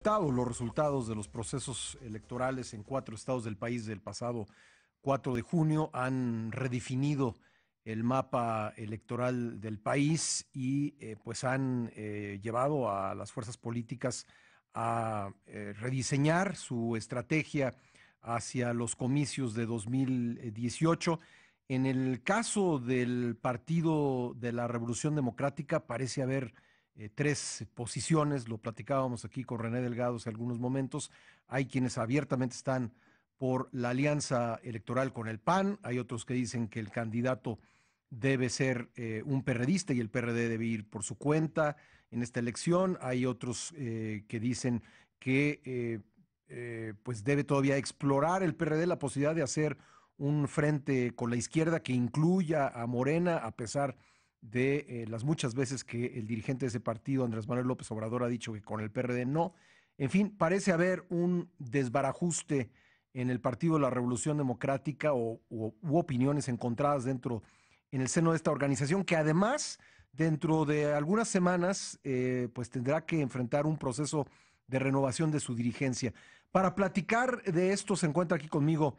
los resultados de los procesos electorales en 4 estados del país del pasado 4 de junio han redefinido el mapa electoral del país y pues han llevado a las fuerzas políticas a rediseñar su estrategia hacia los comicios de 2018. En el caso del Partido de la Revolución Democrática parece haber tres posiciones, lo platicábamos aquí con René Delgado hace algunos momentos. Hay quienes abiertamente están por la alianza electoral con el PAN, hay otros que dicen que el candidato debe ser un perredista y el PRD debe ir por su cuenta en esta elección, hay otros que dicen que pues debe todavía explorar el PRD la posibilidad de hacer un frente con la izquierda que incluya a Morena, a pesar de las muchas veces que el dirigente de ese partido, Andrés Manuel López Obrador, ha dicho que con el PRD no. En fin, parece haber un desbarajuste en el Partido de la Revolución Democrática u opiniones encontradas dentro, en el seno de esta organización, que además, dentro de algunas semanas, pues tendrá que enfrentar un proceso de renovación de su dirigencia. Para platicar de esto se encuentra aquí conmigo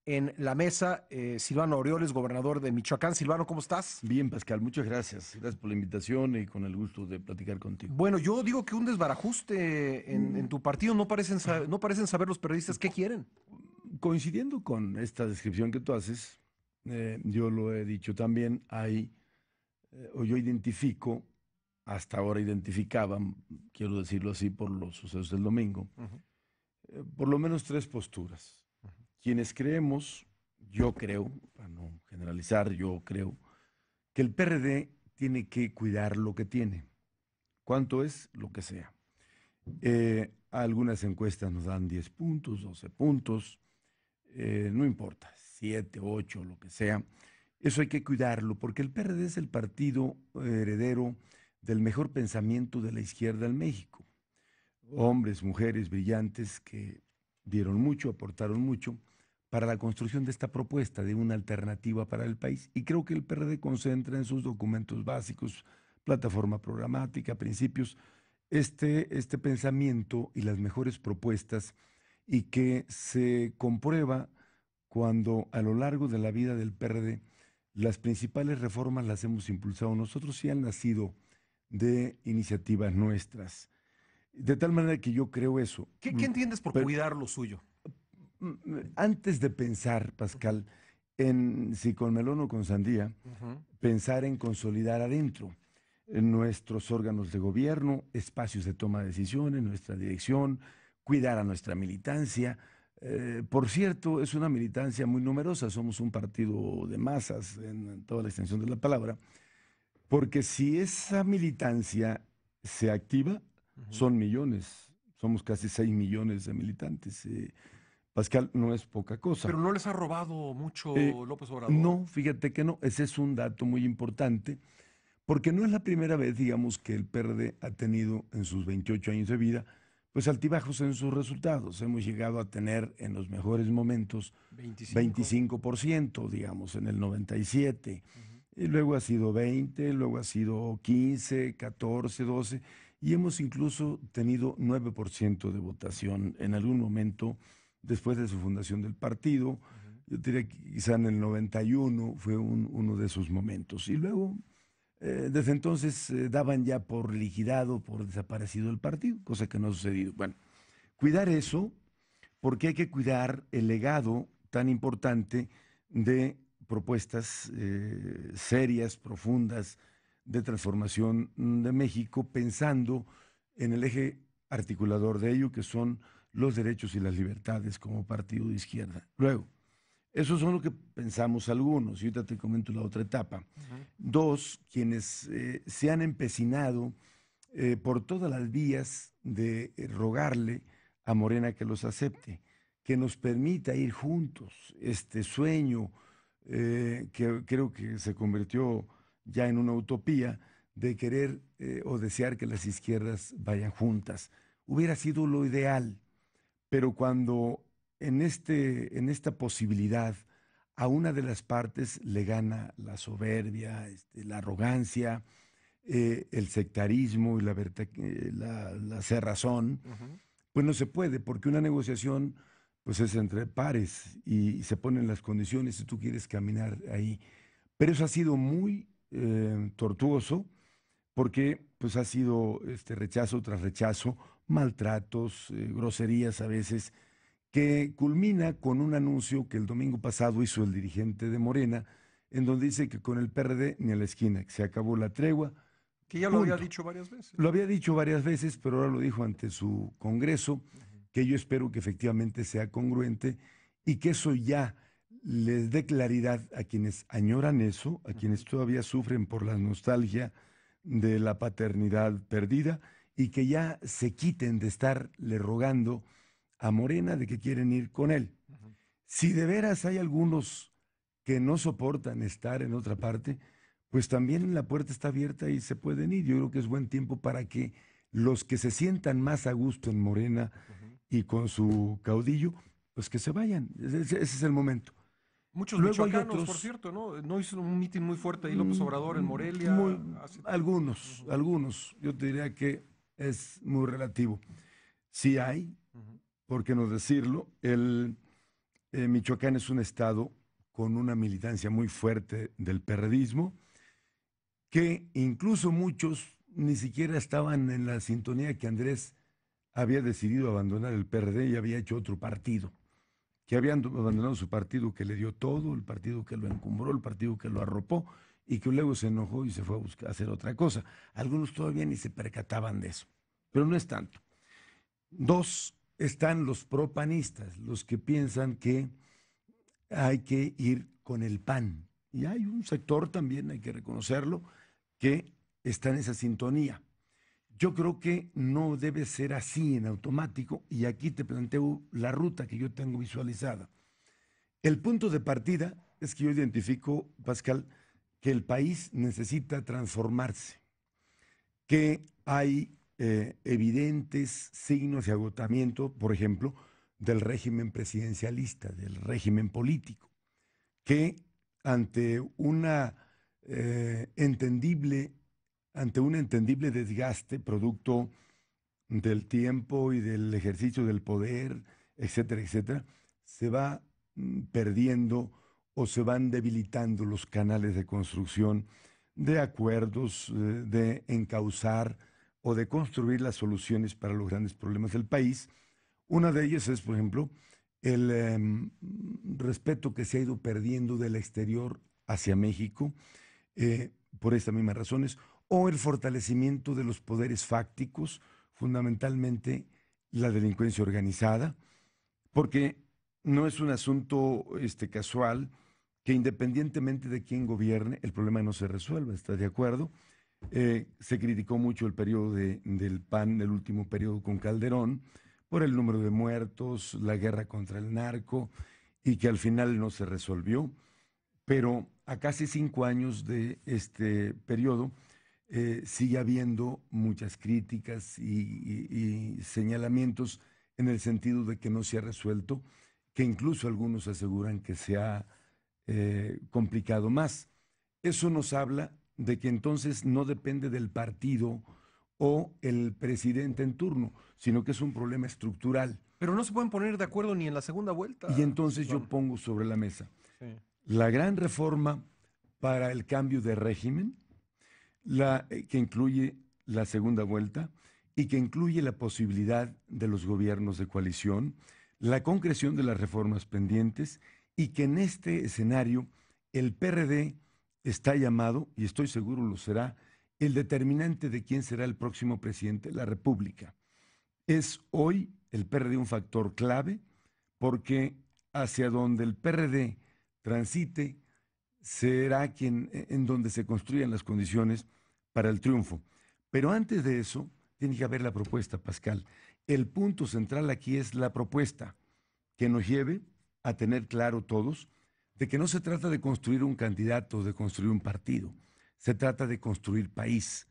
en la mesa Silvano Aureoles, gobernador de Michoacán. Silvano, ¿cómo estás? Bien, Pascal, muchas gracias. Gracias por la invitación y con el gusto de platicar contigo. Bueno, yo digo que un desbarajuste en tu partido, no parecen saber los periodistas qué quieren. Coincidiendo con esta descripción que tú haces, yo lo he dicho también, o yo identifico, hasta ahora identificaba, quiero decirlo así por los sucesos del domingo, Ujú, por lo menos tres posturas. ujú. Quienes creemos, yo creo, para no generalizar, yo creo, que el PRD tiene que cuidar lo que tiene. ¿Cuánto es? Lo que sea. Algunas encuestas nos dan 10 puntos, 12 puntos, no importa, 7, 8, lo que sea. Eso hay que cuidarlo, porque el PRD es el partido heredero del mejor pensamiento de la izquierda en México. Hombres, mujeres brillantes que dieron mucho, aportaron mucho para la construcción de esta propuesta de una alternativa para el país. Y creo que el PRD concentra en sus documentos básicos, plataforma programática, principios, este pensamiento y las mejores propuestas, y que se comprueba cuando a lo largo de la vida del PRD las principales reformas las hemos impulsado nosotros y han nacido de iniciativas nuestras. De tal manera que yo creo eso. ¿Qué entiendes por Pero, cuidar lo suyo? antes de pensar, Ujú, Pascal, en si con melón o con sandía, ujú. pensar en consolidar adentro en nuestros órganos de gobierno, espacios de toma de decisiones, nuestra dirección, cuidar a nuestra militancia. Por cierto, es una militancia muy numerosa, somos un partido de masas en toda la extensión de la palabra, porque si esa militancia se activa, Ujú. son millones, somos casi 6 millones de militantes. Pascal, no es poca cosa. Pero no les ha robado Eh, mucho López Obrador. no, fíjate que no, ese es un dato muy importante, porque no es la primera vez, digamos, que el PRD ha tenido en sus 28 años de vida, pues altibajos en sus resultados. Hemos llegado a tener en los mejores momentos 25. 25%, digamos, en el 97. Ujú. Y luego ha sido 20, luego ha sido 15, 14, 12, y hemos incluso tenido 9% de votación en algún momento después de su fundación del partido. Ujú. Yo diría que quizá en el 91 fue uno de esos momentos. Y luego, desde entonces, daban ya por liquidado, por desaparecido el partido, cosa que no ha sucedido. Bueno, cuidar eso, porque hay que cuidar el legado tan importante de propuestas serias, profundas, de transformación de México, pensando en el eje articulador de ello, que son los derechos y las libertades como partido de izquierda. Luego, eso son lo que pensamos algunos, y ahorita te comento la otra etapa. Ujú. Dos, quienes se han empecinado por todas las vías de rogarle a Morena que los acepte, que nos permita ir juntos. Este sueño que creo que se convirtió ya en una utopía de querer o desear que las izquierdas vayan juntas. Hubiera sido lo ideal, pero cuando en esta posibilidad a una de las partes le gana la soberbia, la arrogancia, el sectarismo y la cerrazón, Ujú. Pues no se puede, porque una negociación pues es entre pares y se ponen las condiciones si tú quieres caminar ahí. Pero eso ha sido muy tortuoso porque pues ha sido rechazo tras rechazo, maltratos, groserías a veces, que culmina con un anuncio que el domingo pasado hizo el dirigente de Morena, en donde dice que con el PRD ni a la esquina, que se acabó la tregua, Que ya lo había punto. dicho varias veces. Lo había dicho varias veces, pero ahora lo dijo ante su Congreso, que yo espero que efectivamente sea congruente y que eso ya les dé claridad a quienes añoran eso, a quienes todavía sufren por la nostalgia de la paternidad perdida y que ya se quiten de estarle rogando a Morena de que quieren ir con él. Si de veras hay algunos que no soportan estar en otra parte, pues también la puerta está abierta y se pueden ir. Yo creo que es buen tiempo para que los que se sientan más a gusto en Morena y con su caudillo, pues que se vayan. Ese es el momento. Muchos Luego hay michoacanos, por otros, cierto, ¿no? No hizo un mitin muy fuerte ahí López Obrador en muy, Morelia hace tiempo. algunos, yo te diría que es muy relativo. Sí hay, por qué no decirlo, Michoacán es un estado con una militancia muy fuerte del perredismo, que incluso muchos ni siquiera estaban en la sintonía que Andrés había decidido abandonar el PRD y había hecho otro partido, que habían abandonado su partido que le dio todo, el partido que lo encumbró, el partido que lo arropó y que luego se enojó y se fue a buscar hacer otra cosa. Algunos todavía ni se percataban de eso, pero no es tanto. Dos, están los propanistas, los que piensan que hay que ir con el PAN. Y hay un sector también, hay que reconocerlo, que está en esa sintonía. Yo creo que no debe ser así en automático y aquí te planteo la ruta que yo tengo visualizada. El punto de partida es que yo identifico, Pascal, que el país necesita transformarse, que hay evidentes signos de agotamiento, por ejemplo, del régimen presidencialista, del régimen político, que ante una entendible, ante un entendible desgaste producto del tiempo y del ejercicio del poder, etcétera, etcétera, se va perdiendo o se van debilitando los canales de construcción de acuerdos, de encauzar o de construir las soluciones para los grandes problemas del país. Una de ellas es, por ejemplo, el respeto que se ha ido perdiendo del exterior hacia México, por estas mismas razones, o el fortalecimiento de los poderes fácticos, fundamentalmente la delincuencia organizada, porque no es un asunto casual que independientemente de quién gobierne, el problema no se resuelva, ¿estás de acuerdo? Se criticó mucho el periodo del PAN, el último periodo con Calderón, por el número de muertos, la guerra contra el narco, y que al final no se resolvió. Pero a casi 5 años de este periodo, sigue habiendo muchas críticas y señalamientos en el sentido de que no se ha resuelto, que incluso algunos aseguran que se ha complicado más. Eso nos habla de que entonces no depende del partido o el presidente en turno, sino que es un problema estructural. Pero no se pueden poner de acuerdo ni en la segunda Y vuelta, entonces yo Silvano. pongo sobre la mesa Sí. la gran reforma para el cambio de régimen, que incluye la segunda vuelta y que incluye la posibilidad de los gobiernos de coalición, la concreción de las reformas pendientes y que en este escenario el PRD está llamado, y estoy seguro lo será, el determinante de quién será el próximo presidente de la República. Es hoy el PRD un factor clave porque hacia donde el PRD transite será en donde se construyan las condiciones para el triunfo. Pero antes de eso, tiene que haber la propuesta, Pascal. El punto central aquí es la propuesta que nos lleve a tener claro todos de que no se trata de construir un candidato, de construir un partido, se trata de construir país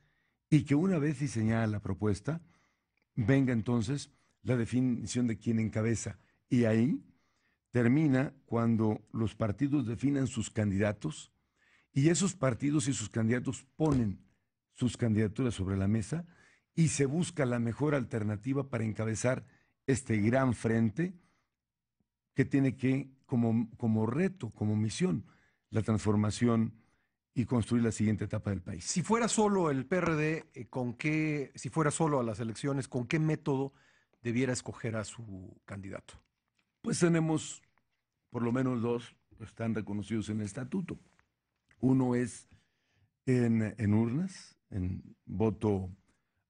y que una vez diseñada la propuesta, venga entonces la definición de quién encabeza y ahí termina cuando los partidos definan sus candidatos y esos partidos y sus candidatos ponen sus candidaturas sobre la mesa y se busca la mejor alternativa para encabezar este gran frente que tiene que, como reto, como misión, la transformación y construir la siguiente etapa del país. Si fuera solo el PRD, si fuera solo a las elecciones, ¿con qué método debiera escoger a su candidato? Pues tenemos por lo menos dos que están reconocidos en el estatuto. Uno es en urnas, en voto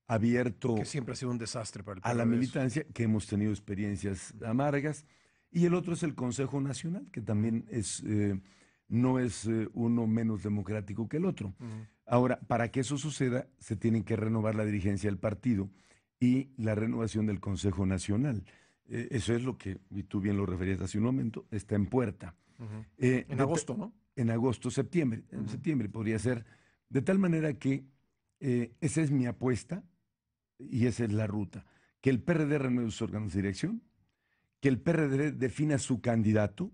abierto Que siempre ha sido un desastre para el a la PRD. militancia, que hemos tenido experiencias amargas, y el otro es el Consejo Nacional, que también no es uno menos democrático que el otro. Ahora, para que eso suceda, se tiene que renovar la dirigencia del partido y la renovación del Consejo Nacional. Eso es lo que, y tú bien lo referías hace un momento, está en puerta. En agosto, ¿no? En agosto, septiembre. En septiembre podría ser. De tal manera que esa es mi apuesta y esa es la ruta. Que el PRD renueve sus órganos de dirección, que el PRD defina su candidato,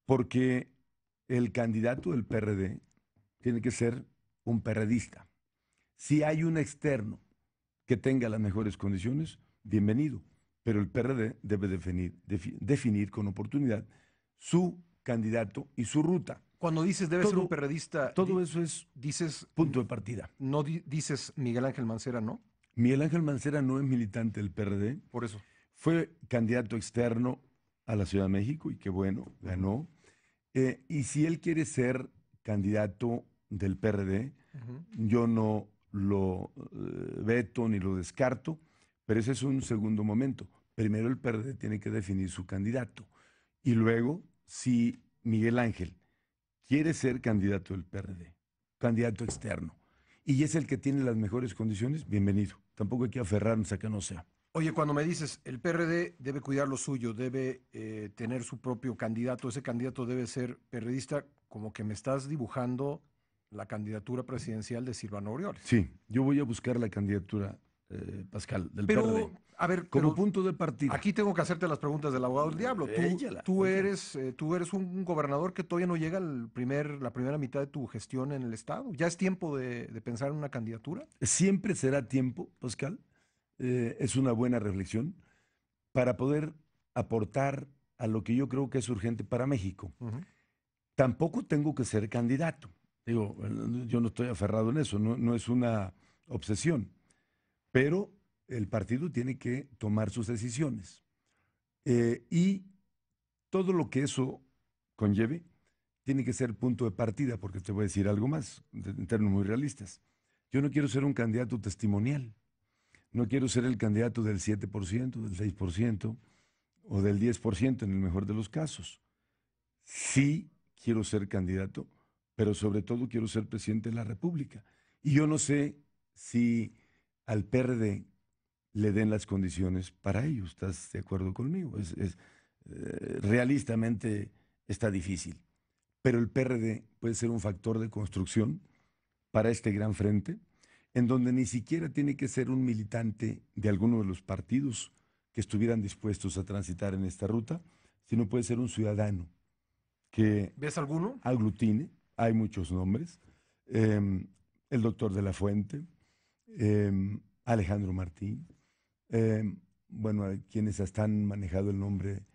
porque el candidato del PRD tiene que ser un perredista. Si hay un externo que tenga las mejores condiciones, bienvenido, pero el PRD debe definir con oportunidad su candidato y su ruta. Cuando dices debe ser un perredista, todo eso es dices punto de partida. No dices Miguel Ángel Mancera, ¿no? Miguel Ángel Mancera no es militante del PRD. Por eso. Fue candidato externo a la Ciudad de México y qué bueno, ganó. Y si él quiere ser candidato del PRD, yo no lo veto ni lo descarto, pero ese es un segundo momento. Primero el PRD tiene que definir su candidato. Y luego, si Miguel Ángel quiere ser candidato del PRD, candidato externo, y es el que tiene las mejores condiciones, bienvenido. Tampoco hay que aferrarnos a que no sea. Oye, cuando me dices, el PRD debe cuidar lo suyo, debe tener su propio candidato, ese candidato debe ser perredista, como que me estás dibujando la candidatura presidencial de Silvano Aureoles. Sí, yo voy a buscar la candidatura, Pascal, del PRD. A ver, como punto de partida. Aquí tengo que hacerte las preguntas del abogado del diablo. Tú eres un gobernador que todavía no llega la primera mitad de tu gestión en el Estado. ¿Ya es tiempo de pensar en una candidatura? Siempre será tiempo, Pascal. Es una buena reflexión para poder aportar a lo que yo creo que es urgente para México. Tampoco tengo que ser candidato. Digo, yo no estoy aferrado en eso, no es una obsesión. Pero el partido tiene que tomar sus decisiones. Y todo lo que eso conlleve tiene que ser punto de partida, porque te voy a decir algo más, en términos muy realistas. Yo no quiero ser un candidato testimonial. No quiero ser el candidato del 7%, del 6% o del 10% en el mejor de los casos. Sí quiero ser candidato, pero sobre todo quiero ser presidente de la República. Y yo no sé si al PRD le den las condiciones para ello. ¿Estás de acuerdo conmigo? Realistamente está difícil. Pero el PRD puede ser un factor de construcción para este gran frente, en donde ni siquiera tiene que ser un militante de alguno de los partidos que estuvieran dispuestos a transitar en esta ruta, sino puede ser un ciudadano que ¿Ves alguno? aglutine, hay muchos nombres, el doctor de la Fuente, Alejandro Martín, bueno, hay quienes hasta han manejado el nombre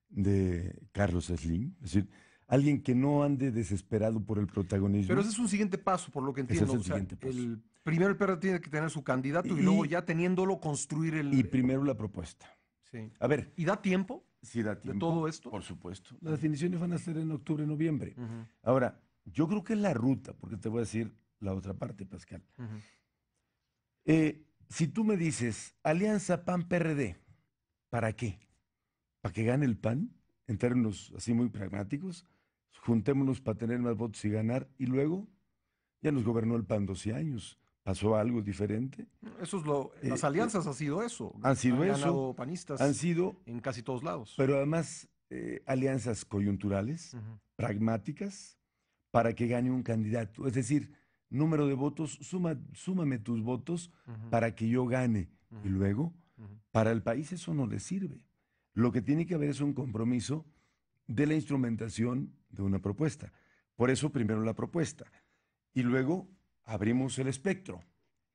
de Carlos Slim, es decir, alguien que no ande desesperado por el protagonismo. Pero ese es un siguiente paso, por lo que entiendo. Ese es el siguiente paso. Primero el PRD tiene que tener su candidato y luego ya teniéndolo construir Y primero la propuesta. Sí. A ver. ¿Y da tiempo? Sí, da tiempo. ¿De todo esto? Por supuesto. Las definiciones van a ser en octubre, noviembre. Ahora, yo creo que es la ruta, porque te voy a decir la otra parte, Pascal. Si tú me dices, Alianza PAN-PRD, ¿para qué? ¿Para que gane el PAN? En términos así muy pragmáticos, juntémonos para tener más votos y ganar, y luego ya nos gobernó el PAN 12 años. ¿Pasó algo diferente? Eso es las alianzas ha sido eso. Han sido han eso. ganado panistas han sido en casi todos lados. Pero además, alianzas coyunturales, pragmáticas, para que gane un candidato. Es decir, número de votos, súmame tus votos para que yo gane. Y luego, para el país eso no le sirve. Lo que tiene que haber es un compromiso de la instrumentación de una propuesta. Por eso primero la propuesta. Y luego abrimos el espectro.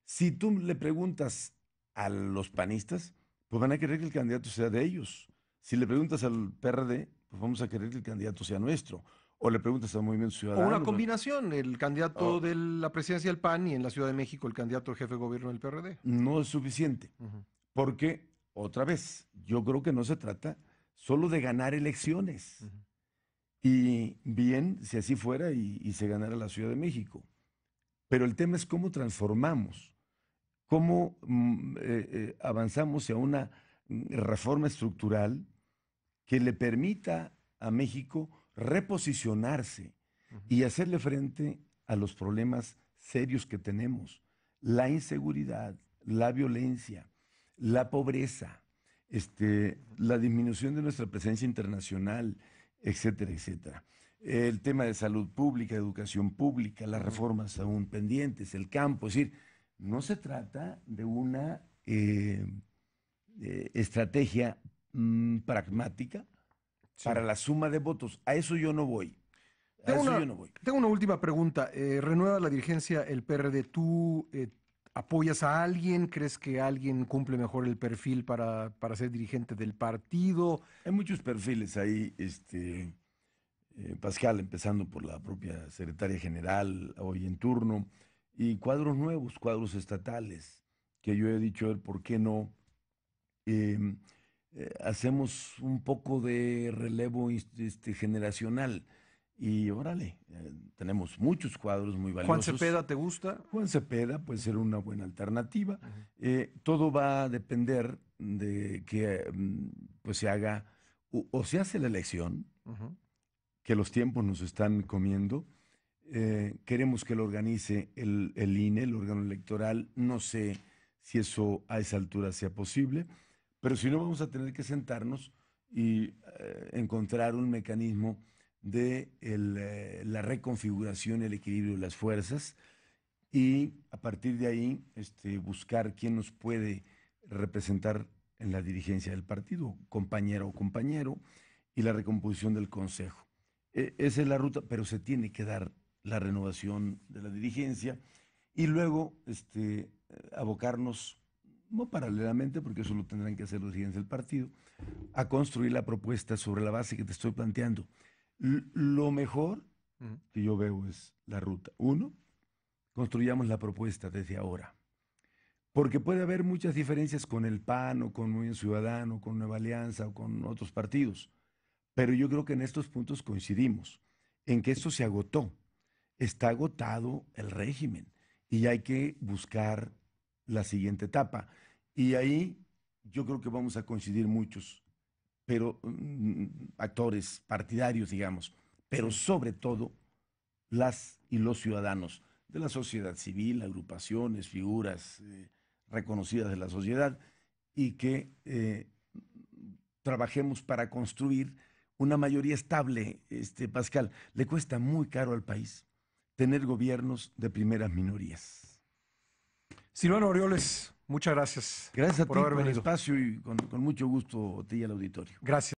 Si tú le preguntas a los panistas, pues van a querer que el candidato sea de ellos. Si le preguntas al PRD, pues vamos a querer que el candidato sea nuestro. O le preguntas al Movimiento O Ciudadano. una combinación, el candidato o- de la presidencia del PAN y en la Ciudad de México el candidato de jefe de gobierno del PRD. no es suficiente. Ujú. Porque, otra vez, yo creo que no se trata solo de ganar elecciones. Ujú. Y bien, si así fuera y se ganara la Ciudad de México. Pero el tema es cómo transformamos, cómo avanzamos hacia una reforma estructural que le permita a México reposicionarse y hacerle frente a los problemas serios que tenemos: la inseguridad, la violencia, la pobreza, la disminución de nuestra presencia internacional, etcétera, etcétera. El tema de salud pública, educación pública, las reformas aún pendientes, el campo. Es decir, no se trata de una estrategia pragmática Sí. para la suma de votos. A eso yo no voy. Tengo una última pregunta. ¿Renueva la dirigencia el PRD? ¿Tú apoyas a alguien? ¿Crees que alguien cumple mejor el perfil para ser dirigente del partido? Hay muchos perfiles ahí, Pascal, empezando por la propia secretaria general, hoy en turno, y cuadros nuevos, cuadros estatales, que yo he dicho, a ver, ¿por qué no em, hacemos un poco de relevo generacional? Y órale, tenemos muchos cuadros muy ¿Juan valiosos. Cepeda te gusta? Juan Cepeda puede ser una buena alternativa. Ujú. Todo va a depender de que pues se haga o se hace la elección, Ujú. que los tiempos nos están comiendo. Queremos que lo organice el INE, el órgano electoral. No sé si eso a esa altura sea posible, pero si no, vamos a tener que sentarnos y encontrar un mecanismo de la reconfiguración y el equilibrio de las fuerzas, y a partir de ahí buscar quién nos puede representar en la dirigencia del partido, compañero o compañero, y la recomposición del consejo. Esa es la ruta, pero se tiene que dar la renovación de la dirigencia y luego abocarnos, no paralelamente, porque eso lo tendrán que hacer los dirigentes del partido, a construir la propuesta sobre la base que te estoy planteando. Lo mejor Ujú. que yo veo es la ruta. Uno, construyamos la propuesta desde ahora. Porque puede haber muchas diferencias con el PAN o con Movimiento Ciudadano, con Nueva Alianza o con otros partidos. Pero yo creo que en estos puntos coincidimos, en que esto se agotó. Está agotado el régimen y hay que buscar la siguiente etapa. Y ahí yo creo que vamos a coincidir muchos, pero actores partidarios, digamos, pero Sí. sobre todo las y los ciudadanos de la sociedad civil, agrupaciones, figuras reconocidas de la sociedad, y que trabajemos para construir una mayoría estable. Pascal, le cuesta muy caro al país tener gobiernos de primeras minorías. Silvano Aureoles, muchas gracias Gracias a por ti haber por el venido. espacio y con mucho gusto a ti y al auditorio. Gracias.